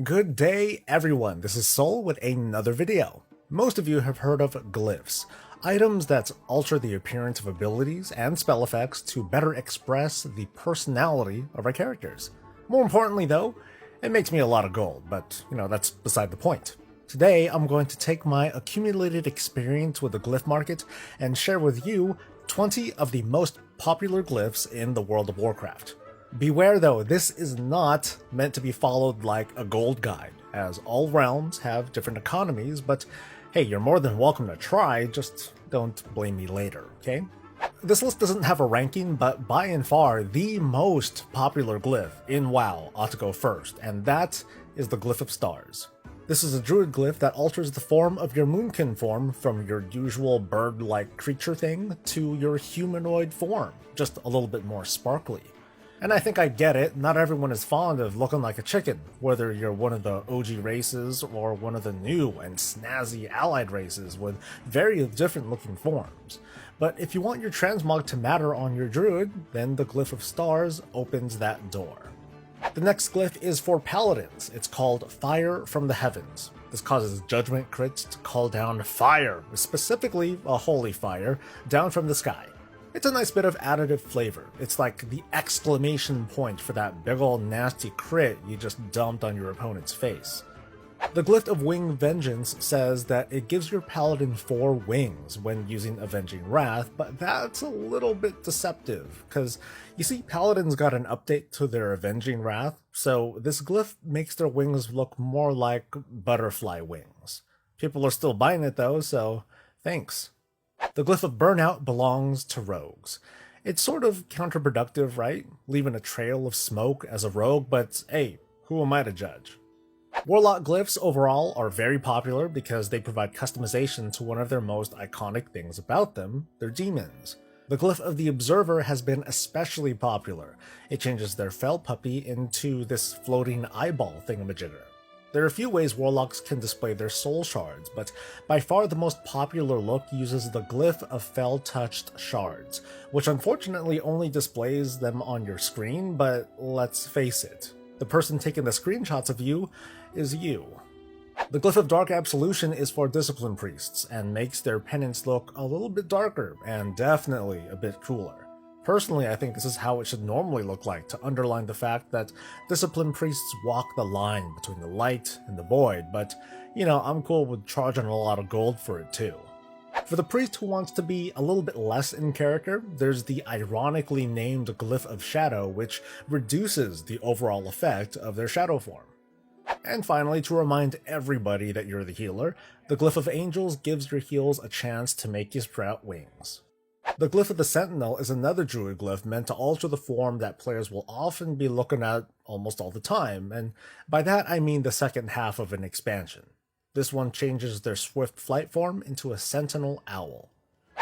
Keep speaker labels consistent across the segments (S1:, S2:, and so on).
S1: Good day everyone, this is Sol with another video. Most of you have heard of glyphs, items that alter the appearance of abilities and spell effects to better express the personality of our characters. More importantly though, it makes me a lot of gold, but that's beside the point. Today I'm going to take my accumulated experience with the glyph market and share with you 20 of the most popular glyphs in the world of Warcraft. Beware though, this is not meant to be followed like a gold guide, as all realms have different economies, but hey, you're more than welcome to try, just don't blame me later, okay? This list doesn't have a ranking, but by and far, the most popular glyph in WoW ought to go first, and that is the Glyph of Stars. This is a Druid glyph that alters the form of your moonkin form from your usual bird-like creature thing to your humanoid form, just a little bit more sparkly. And I think I get it, not everyone is fond of looking like a chicken, whether you're one of the OG races or one of the new and snazzy allied races with very different looking forms. But if you want your transmog to matter on your druid, then the Glyph of Stars opens that door. The next glyph is for paladins. It's called Fire from the Heavens. This causes judgment crits to call down fire, specifically a holy fire, down from the sky. It's a nice bit of additive flavor. It's like the exclamation point for that big ol' nasty crit you just dumped on your opponent's face. The Glyph of Wing Vengeance says that it gives your paladin 4 wings when using Avenging Wrath, but that's a little bit deceptive, because you see paladins got an update to their Avenging Wrath, so this glyph makes their wings look more like butterfly wings. People are still buying it though, so thanks. The Glyph of Burnout belongs to rogues. It's sort of counterproductive, right? Leaving a trail of smoke as a rogue, but hey, who am I to judge? Warlock glyphs overall are very popular because they provide customization to one of their most iconic things about them, their demons. The Glyph of the Observer has been especially popular. It changes their fell puppy into this floating eyeball thingamajigger. There are a few ways warlocks can display their soul shards, but by far the most popular look uses the Glyph of Fell-Touched Shards, which unfortunately only displays them on your screen, but let's face it, the person taking the screenshots of you is you. The Glyph of Dark Absolution is for Discipline Priests, and makes their penance look a little bit darker, and definitely a bit cooler. Personally, I think this is how it should normally look like, to underline the fact that Discipline Priests walk the line between the light and the void, but I'm cool with charging a lot of gold for it too. For the priest who wants to be a little bit less in character, there's the ironically named Glyph of Shadow, which reduces the overall effect of their shadow form. And finally, to remind everybody that you're the healer, the Glyph of Angels gives your heals a chance to make you sprout wings. The Glyph of the Sentinel is another druid glyph meant to alter the form that players will often be looking at almost all the time, and by that I mean the second half of an expansion. This one changes their swift flight form into a sentinel owl.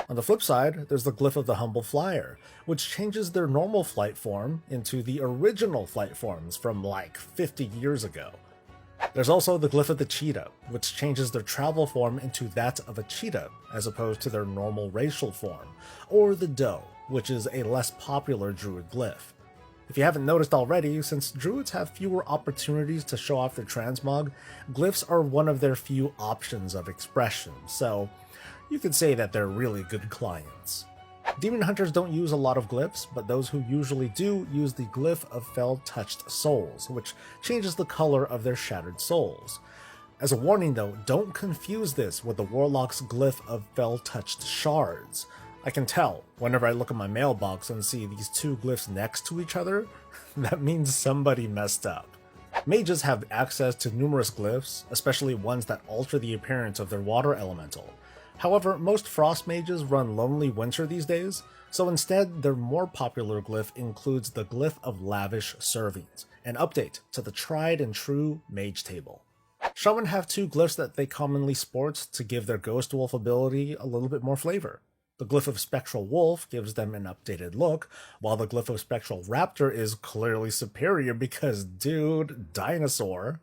S1: On the flip side, there's the Glyph of the Humble Flyer, which changes their normal flight form into the original flight forms from like 50 years ago. There's also the Glyph of the Cheetah, which changes their travel form into that of a cheetah, as opposed to their normal racial form, or the Doe, which is a less popular druid glyph. If you haven't noticed already, since druids have fewer opportunities to show off their transmog, glyphs are one of their few options of expression, so you could say that they're really good clients. Demon hunters don't use a lot of glyphs, but those who usually do use the Glyph of Fell-Touched Souls, which changes the color of their shattered souls. As a warning though, don't confuse this with the Warlock's Glyph of Fell-Touched Shards. I can tell, whenever I look at my mailbox and see these two glyphs next to each other, that means somebody messed up. Mages have access to numerous glyphs, especially ones that alter the appearance of their water elemental. However, most frost mages run Lonely Winter these days, so instead their more popular glyph includes the Glyph of Lavish Servings, an update to the tried and true mage table. Shaman have two glyphs that they commonly sport to give their Ghost Wolf ability a little bit more flavor. The Glyph of Spectral Wolf gives them an updated look, while the Glyph of Spectral Raptor is clearly superior because, dude, dinosaur.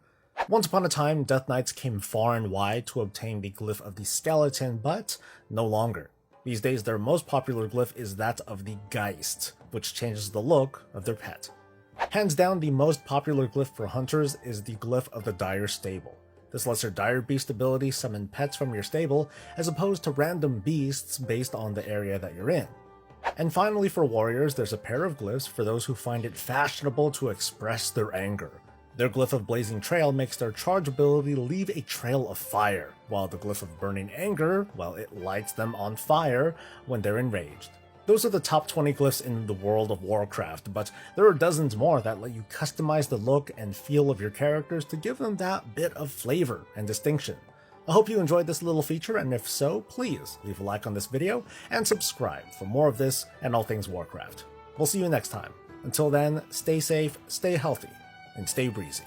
S1: Once upon a time, Death Knights came far and wide to obtain the Glyph of the Skeleton, but no longer. These days, their most popular glyph is that of the Geist, which changes the look of their pet. Hands down, the most popular glyph for hunters is the Glyph of the Dire Stable. This lets your dire beast ability summon pets from your stable, as opposed to random beasts based on the area that you're in. And finally, for warriors, there's a pair of glyphs for those who find it fashionable to express their anger. Their Glyph of Blazing Trail makes their charge ability leave a trail of fire, while the Glyph of Burning Anger, well, it lights them on fire when they're enraged. Those are the top 20 glyphs in the world of Warcraft, but there are dozens more that let you customize the look and feel of your characters to give them that bit of flavor and distinction. I hope you enjoyed this little feature, and if so, please leave a like on this video and subscribe for more of this and all things Warcraft. We'll see you next time. Until then, stay safe, stay healthy, and stay breezy.